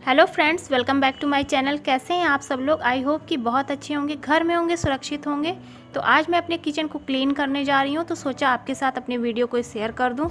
Hello friends, welcome back to my channel. कैसे हैं आप सब लोग? आई होप कि बहुत अच्छे होंगे, घर में होंगे, सुरक्षित होंगे। तो आज मैं अपने किचन को क्लीन करने जा रही हूँ, तो सोचा आपके साथ अपने वीडियो को शेयर कर दूँ।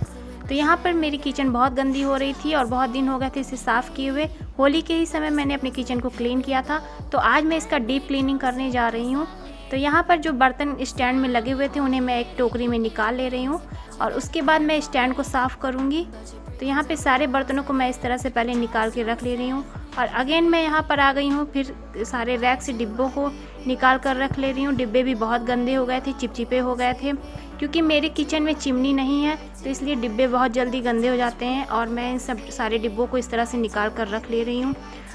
तो यहाँ पर मेरी किचन बहुत गंदी हो रही थी और बहुत दिन हो गए थे इसे साफ़ किए हुए। होली के ही समय मैंने अपने किचन को क्लीन किया था, तो आज मैं इसका डीप क्लीनिंग करने जा रही हूँ। तो यहाँ पर जो बर्तन स्टैंड में लगे हुए थे उन्हें मैं एक टोकरी में निकाल ले रही हूँ और उसके बाद मैं स्टैंड को साफ़ करूँगी। तो यहाँ पे सारे बर्तनों को मैं इस तरह से पहले निकाल के रख ले रही हूँ और अगेन मैं यहाँ पर आ गई हूँ। फिर सारे रैक से डिब्बों को निकाल कर रख ले रही हूँ। डिब्बे भी बहुत गंदे हो गए थे, चिपचिपे हो गए थे, क्योंकि मेरे किचन में चिमनी नहीं है, तो इसलिए डिब्बे बहुत जल्दी गंदे हो जाते हैं। और मैं इन सब सारे डिब्बों को इस तरह से निकाल कर रख ले रही हूँ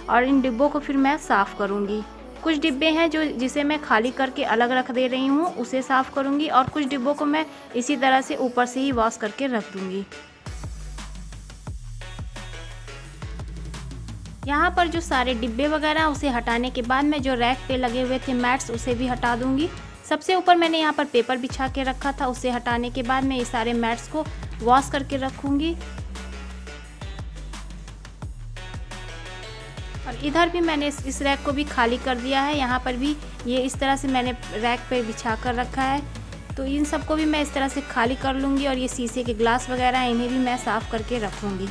और इन डिब्बों को फिर मैं साफ़ करूँगी। कुछ डिब्बे हैं जिसे मैं खाली करके अलग रख दे रही हूँ, उसे साफ़ करूँगी, और कुछ डिब्बों को मैं इसी तरह से ऊपर से ही वॉश करके रख दूँगी। यहाँ पर जो सारे डिब्बे वगैरह उसे हटाने के बाद मैं जो रैक पे लगे हुए थे मैट्स उसे भी हटा दूँगी। सबसे ऊपर मैंने यहाँ पर पेपर बिछा के रखा था, उसे हटाने के बाद मैं ये सारे मैट्स को वॉश करके रखूँगी। और इधर भी मैंने इस रैक को भी खाली कर दिया है। यहाँ पर भी ये इस तरह से मैंने रैक पे बिछा कर रखा है, तो इन सबको भी मैं इस तरह से खाली कर लूँगी। और ये शीशे के ग्लास वगैरह हैं, इन्हें भी मैं साफ़ करके रखूँगी।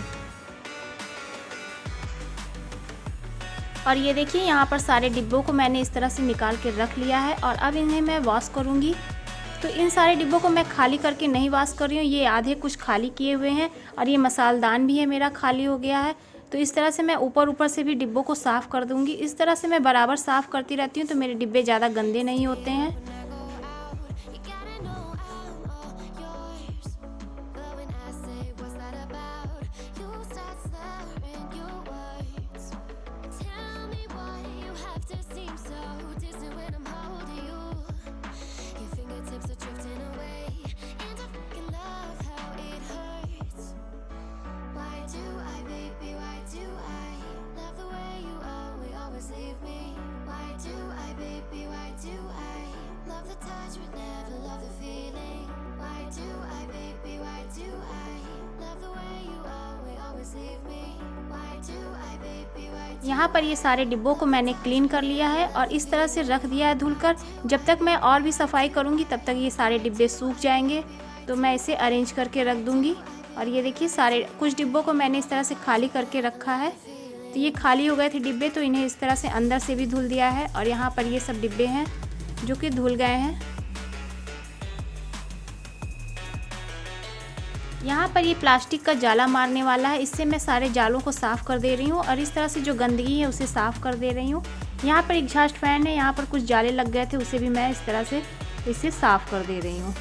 और ये देखिए, यहाँ पर सारे डिब्बों को मैंने इस तरह से निकाल के रख लिया है और अब इन्हें मैं वॉश करूँगी। तो इन सारे डिब्बों को मैं खाली करके नहीं वॉश कर रही हूँ, ये आधे कुछ खाली किए हुए हैं और ये मसालदान भी है मेरा खाली हो गया है। तो इस तरह से मैं ऊपर से भी डिब्बों को साफ़ कर दूँगी। इस तरह से मैं बराबर साफ़ करती रहती हूँ, तो मेरे डिब्बे ज़्यादा गंदे नहीं होते हैं। यहाँ पर ये सारे डिब्बों को मैंने क्लीन कर लिया है और इस तरह से रख दिया है धुलकर। जब तक मैं और भी सफाई करूँगी तब तक ये सारे डिब्बे सूख जाएंगे, तो मैं इसे अरेंज करके रख दूँगी। और ये देखिए, सारे कुछ डिब्बों को मैंने इस तरह से खाली करके रखा है। तो ये खाली हो गए थे डिब्बे, तो इन्हें इस तरह से अंदर से भी धुल दिया है। और यहाँ पर ये सब डिब्बे हैं जो कि धुल गए हैं। यहाँ पर ये प्लास्टिक का जाला मारने वाला है, इससे मैं सारे जालों को साफ़ कर दे रही हूँ और इस तरह से जो गंदगी है उसे साफ़ कर दे रही हूँ। यहाँ पर एग्जॉस्ट फैन है, यहाँ पर कुछ जाले लग गए थे, उसे भी मैं इस तरह से इसे साफ़ कर दे रही हूँ।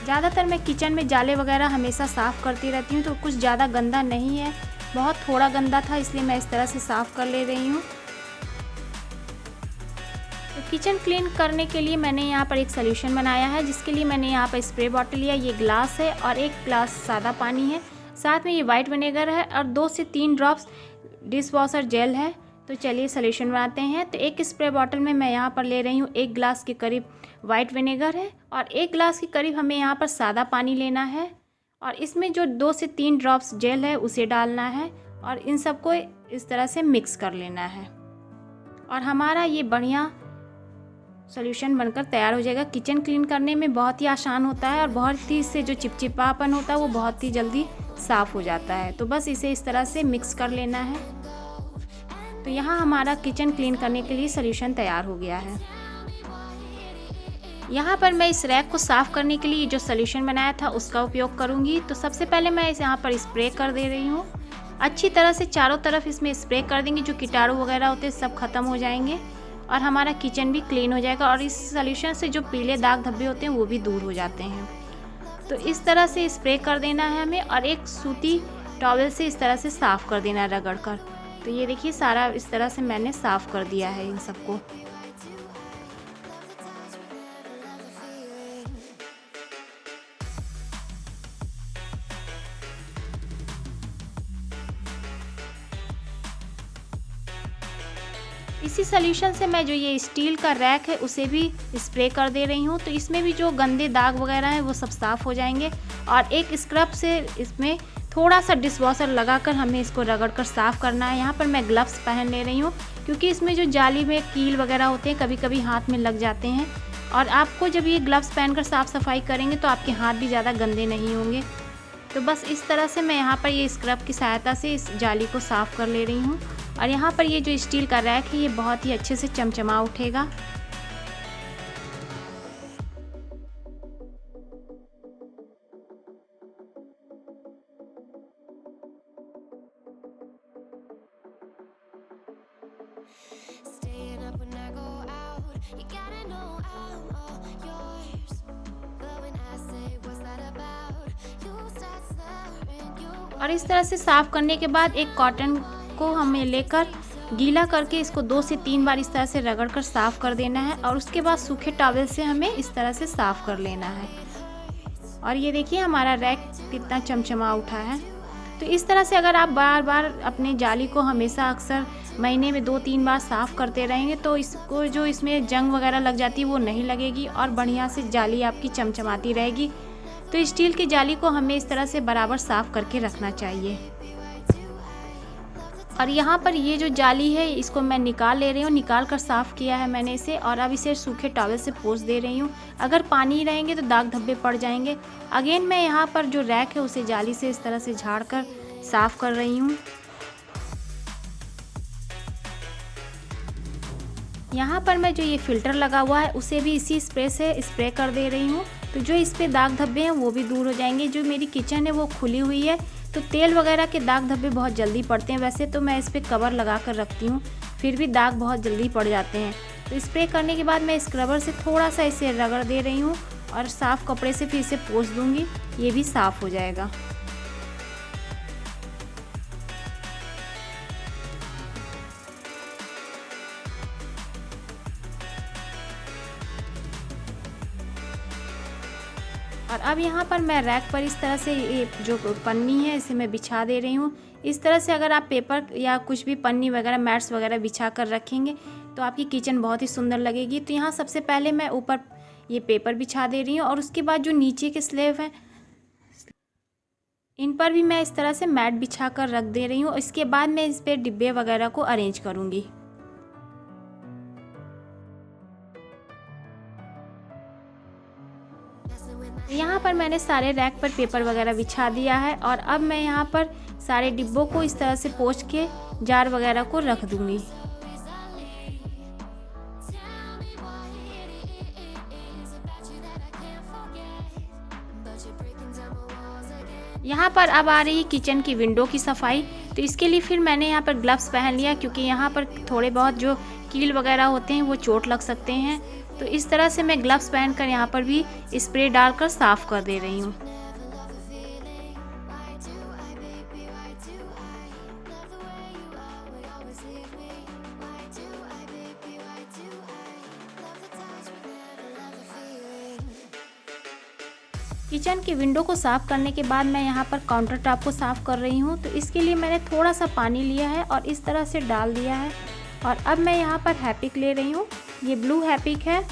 ज़्यादातर मैं किचन में जाले वगैरह हमेशा साफ़ करती रहती हूँ, तो कुछ ज़्यादा गंदा नहीं है, बहुत थोड़ा गंदा था, इसलिए मैं इस तरह से साफ़ कर ले रही हूँ। तो किचन क्लीन करने के लिए मैंने यहाँ पर एक सॉल्यूशन बनाया है, जिसके लिए मैंने यहाँ पर स्प्रे बॉटल लिया, ये ग्लास है और एक ग्लास सादा पानी है, साथ में ये वाइट विनेगर है और 2 से 3 ड्रॉप्स डिश वॉशर जेल है। तो चलिए सॉल्यूशन बनाते हैं। तो एक स्प्रे बॉटल में मैं यहाँ पर ले रही हूँ 1 ग्लास के करीब वाइट विनेगर है और 1 ग्लास के करीब हमें यहाँ पर सादा पानी लेना है और इसमें जो 2 से 3 ड्रॉप्स जेल है उसे डालना है और इन सबको इस तरह से मिक्स कर लेना है और हमारा ये बढ़िया सॉल्यूशन बनकर तैयार हो जाएगा। किचन क्लीन करने में बहुत ही आसान होता है और बहुत ही इससे जो चिपचिपापन होता है वो बहुत ही जल्दी साफ़ हो जाता है। तो बस इसे इस तरह से मिक्स कर लेना है। तो यहाँ हमारा किचन क्लीन करने के लिए सॉल्यूशन तैयार हो गया है। यहाँ पर मैं इस रैक को साफ़ करने के लिए जो सॉल्यूशन बनाया था उसका उपयोग करूँगी। तो सबसे पहले मैं इस यहाँ पर स्प्रे कर दे रही हूँ, अच्छी तरह से चारों तरफ इसमें स्प्रे कर देंगे, जो कीटाणु वगैरह होते हैं सब खत्म हो जाएंगे और हमारा किचन भी क्लीन हो जाएगा और इस सॉल्यूशन से जो पीले दाग धब्बे होते हैं वो भी दूर हो जाते हैं। तो इस तरह से स्प्रे कर देना है हमें और एक सूती टॉवल से इस तरह से साफ़ कर देना है रगड़ कर। तो ये देखिए, सारा इस तरह से मैंने साफ़ कर दिया है इन सबको। इसी सॉल्यूशन से मैं जो ये स्टील का रैक है उसे भी स्प्रे कर दे रही हूँ। तो इसमें भी जो गंदे दाग वगैरह हैं वो सब साफ़ हो जाएंगे और एक स्क्रब से इसमें थोड़ा सा डिश वॉशर लगाकर हमें इसको रगड़ कर साफ़ करना है। यहाँ पर मैं ग्लव्स पहन ले रही हूँ क्योंकि इसमें जो जाली में कील वगैरह होते हैं कभी कभी हाथ में लग जाते हैं, और आपको जब ये ग्लव्स पहनकर साफ़ सफाई करेंगे तो आपके हाथ भी ज़्यादा गंदे नहीं होंगे। तो बस इस तरह से मैं यहाँ पर ये स्क्रब की सहायता से इस जाली को साफ़ कर ले रही हूँ। और यहाँ पर ये जो स्टील का रैक है ये बहुत ही अच्छे से चमचमा उठेगा। और इस तरह से साफ़ करने के बाद एक कॉटन को हमें लेकर गीला करके इसको 2 से 3 बार इस तरह से रगड़ कर साफ़ कर देना है, और उसके बाद सूखे टॉवल से हमें इस तरह से साफ़ कर लेना है। और ये देखिए हमारा रैक कितना चमचमा उठा है। तो इस तरह से अगर आप बार बार अपने जाली को हमेशा अक्सर महीने में 2-3 बार साफ़ करते रहेंगे तो इसको जो इसमें जंग वगैरह लग जाती है वो नहीं लगेगी और बढ़िया से जाली आपकी चमचमाती रहेगी। तो स्टील की जाली को हमें इस तरह से बराबर साफ़ करके रखना चाहिए। और यहाँ पर ये जो जाली है इसको मैं निकाल ले रही हूँ, निकाल कर साफ़ किया है मैंने इसे, और अब इसे सूखे टॉवल से पोंछ दे रही हूँ। अगर पानी रहेंगे तो दाग धब्बे पड़ जाएंगे। अगेन मैं यहाँ पर जो रैक है उसे जाली से इस तरह से झाड़ कर साफ़ कर रही हूँ। यहाँ पर मैं जो ये फ़िल्टर लगा हुआ है उसे भी इसी स्प्रे से स्प्रे कर दे रही हूँ, तो जो इस पर दाग धब्बे हैं वो भी दूर हो जाएंगे। जो मेरी किचन है वो खुली हुई है तो तेल वगैरह के दाग धब्बे बहुत जल्दी पड़ते हैं। वैसे तो मैं इस पर कवर लगा कर रखती हूँ, फिर भी दाग बहुत जल्दी पड़ जाते हैं। तो स्प्रे करने के बाद मैं स्क्रबर से थोड़ा सा इसे रगड़ दे रही हूँ और साफ़ कपड़े से फिर इसे पोंछ दूँगी, ये भी साफ़ हो जाएगा। और अब यहाँ पर मैं रैक पर इस तरह से ये जो पन्नी है इसे मैं बिछा दे रही हूँ। इस तरह से अगर आप पेपर या कुछ भी पन्नी वगैरह मैट्स वगैरह बिछा कर रखेंगे तो आपकी किचन बहुत ही सुंदर लगेगी। तो यहाँ सबसे पहले मैं ऊपर ये पेपर बिछा दे रही हूँ और उसके बाद जो नीचे के स्लैब हैं इन पर भी मैं इस तरह से मैट बिछा कर रख दे रही हूँ। इसके बाद मैं इस पर डिब्बे वगैरह को अरेंज करूँगी। यहाँ पर मैंने सारे रैक पर पेपर वगैरह बिछा दिया है और अब मैं यहाँ पर सारे डिब्बों को इस तरह से पोंछ के जार वगैरह को रख दूँगी। यहाँ पर अब आ रही किचन की विंडो की सफाई। तो इसके लिए फिर मैंने यहाँ पर ग्लव्स पहन लिया क्योंकि यहाँ पर थोड़े बहुत जो कील वगैरह होते हैं वो चोट लग सकते हैं। तो इस तरह से मैं ग्लव्स पहनकर यहाँ पर भी स्प्रे डालकर साफ़ कर दे रही हूँ। किचन की विंडो को साफ़ करने के बाद मैं यहाँ पर काउंटर टॉप को साफ़ कर रही हूँ। तो इसके लिए मैंने थोड़ा सा पानी लिया है और इस तरह से डाल दिया है और अब मैं यहाँ पर हैपिक ले रही हूँ। ये ब्लू हैपिक है,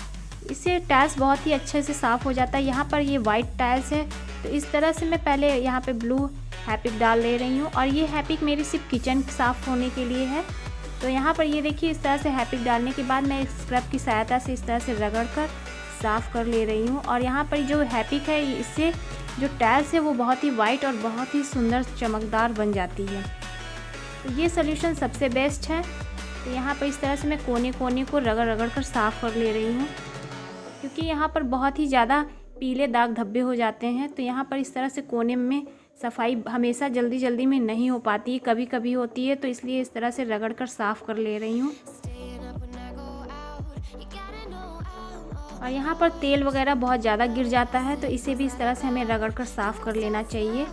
इससे टाइल्स बहुत ही अच्छे से साफ़ हो जाता है। यहाँ पर ये वाइट टाइल्स है तो इस तरह से मैं पहले यहाँ पे ब्लू हैपिक डाल ले रही हूँ और ये हैपिक मेरी सिर्फ किचन साफ़ होने के लिए है। तो यहाँ पर ये देखिए इस तरह से हैपिक डालने के बाद मैं स्क्रब की सहायता से इस तरह से रगड़ कर साफ़ कर ले रही हूँ। और यहाँ पर जो हैपिक है इससे जो टाइल्स है वो बहुत ही वाइट और बहुत ही सुंदर चमकदार बन जाती है। तो ये सॉल्यूशन सबसे बेस्ट है। तो यहाँ पर इस तरह से मैं कोने कोने को रगड़ रगड़ कर साफ़ कर ले रही हूँ क्योंकि यहाँ पर बहुत ही ज़्यादा पीले दाग धब्बे हो जाते हैं। तो यहाँ पर इस तरह से कोने में सफाई हमेशा जल्दी जल्दी में नहीं हो पाती है, कभी कभी होती है, तो इसलिए इस तरह से रगड़ कर साफ़ कर ले रही हूँ। और यहाँ पर तेल वगैरह बहुत ज़्यादा गिर जाता है तो इसे भी इस तरह से हमें रगड़ कर साफ़ कर लेना चाहिए।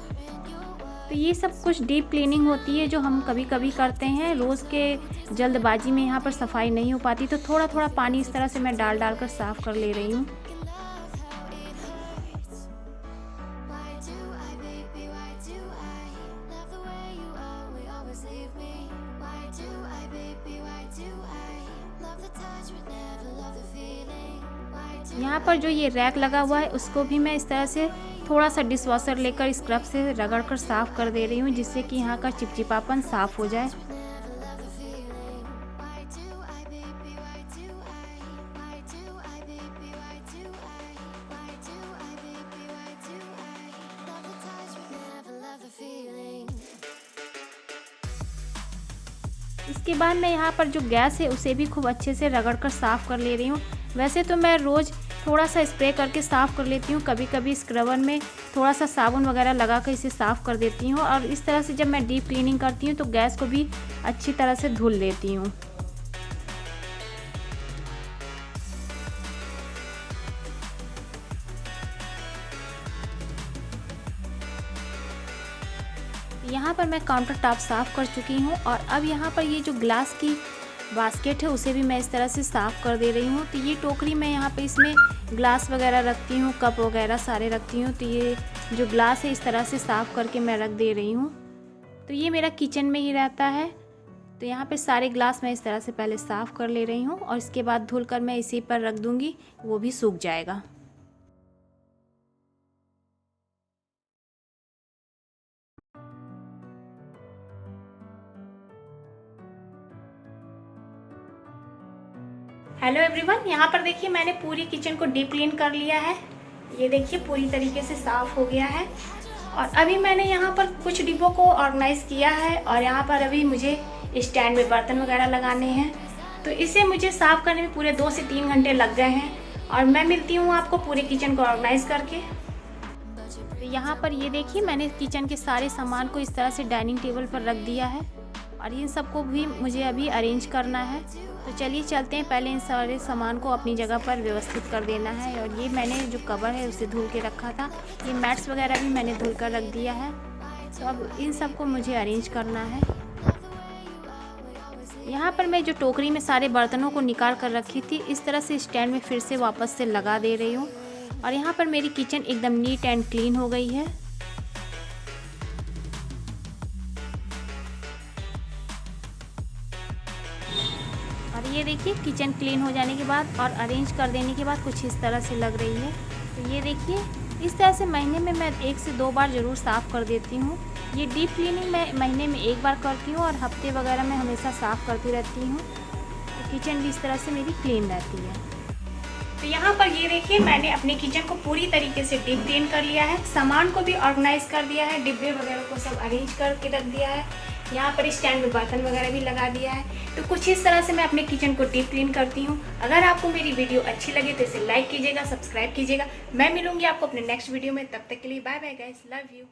तो ये सब कुछ डीप क्लीनिंग होती है जो हम कभी कभी करते हैं, रोज़ के जल्दबाजी में यहाँ पर सफाई नहीं हो पाती। तो थोड़ा थोड़ा पानी इस तरह से मैं डाल डाल कर साफ़ कर ले रही हूँ। यहाँ पर जो ये रैक लगा हुआ है उसको भी मैं इस तरह से थोड़ा सा डिश वॉशर लेकर स्क्रब से रगड़ कर साफ़ कर दे रही हूँ, जिससे कि यहाँ का चिपचिपापन साफ़ हो जाए। इसके बाद मैं यहाँ पर जो गैस है उसे भी खूब अच्छे से रगड़ कर साफ़ कर ले रही हूँ। वैसे तो मैं रोज़ थोड़ा सा स्प्रे करके साफ़ कर लेती हूँ, कभी कभी स्क्रबर में थोड़ा सा साबुन वगैरह लगा कर इसे साफ़ कर देती हूँ, और इस तरह से जब मैं डीप क्लीनिंग करती हूँ तो गैस को भी अच्छी तरह से धुल लेती हूँ। यहाँ पर मैं काउंटर टॉप साफ़ कर चुकी हूँ, और अब यहाँ पर ये जो ग्लास की बास्केट है उसे भी मैं इस तरह से साफ़ कर दे रही हूँ। तो ये टोकरी मैं यहाँ पे इसमें ग्लास वगैरह रखती हूँ, कप वगैरह सारे रखती हूँ। तो ये जो ग्लास है इस तरह से साफ़ करके मैं रख दे रही हूँ। तो ये मेरा किचन में ही रहता है, तो यहाँ पे सारे ग्लास मैं इस तरह से पहले साफ़ कर ले रही हूँ, और इसके बाद धुल कर मैं इसी पर रख दूँगी, वो भी सूख जाएगा। हेलो एवरीवन, यहाँ पर देखिए मैंने पूरी किचन को डीप क्लीन कर लिया है। ये देखिए पूरी तरीके से साफ़ हो गया है, और अभी मैंने यहाँ पर कुछ डिब्बों को ऑर्गेनाइज़ किया है, और यहाँ पर अभी मुझे स्टैंड में बर्तन वगैरह लगाने हैं। तो इसे मुझे साफ़ करने में पूरे 2 से 3 घंटे लग गए हैं, और मैं मिलती हूँ आपको पूरे किचन को ऑर्गेनाइज़ करके। तो यहाँ पर ये देखिए मैंने किचन के सारे सामान को इस तरह से डाइनिंग टेबल पर रख दिया है, और इन सबको भी मुझे अभी अरेंज करना है। तो चलिए चलते हैं, पहले इन सारे सामान को अपनी जगह पर व्यवस्थित कर देना है। और ये मैंने जो कवर है उसे धुल के रखा था, ये मैट्स वगैरह भी मैंने धुल कर रख दिया है। तो अब इन सबको मुझे अरेंज करना है। यहाँ पर मैं जो टोकरी में सारे बर्तनों को निकाल कर रखी थी, इस तरह से स्टैंड में फिर से वापस से लगा दे रही हूँ, और यहाँ पर मेरी किचन एकदम नीट एंड क्लीन हो गई है। और ये देखिए किचन क्लीन हो जाने के बाद और अरेंज कर देने के बाद कुछ इस तरह से लग रही है। तो ये देखिए इस तरह से महीने में मैं 1 से 2 बार ज़रूर साफ़ कर देती हूँ। ये डीप क्लीनिंग मैं महीने में 1 बार करती हूँ, और हफ्ते वगैरह में हमेशा साफ़ करती रहती हूँ। तो किचन भी इस तरह से मेरी क्लीन रहती है। तो यहाँ पर ये देखिए मैंने अपने किचन को पूरी तरीके से डीप क्लीन कर लिया है, सामान को भी ऑर्गेनाइज कर दिया है, डिब्बे वगैरह को सब अरेंज करके रख दिया है, यहाँ पर स्टैंड में बर्तन वगैरह भी लगा दिया है। तो कुछ इस तरह से मैं अपने किचन को डीप क्लीन करती हूँ। अगर आपको मेरी वीडियो अच्छी लगे तो इसे लाइक कीजिएगा, सब्सक्राइब कीजिएगा। मैं मिलूंगी आपको अपने नेक्स्ट वीडियो में, तब तक के लिए bye bye guys, love you.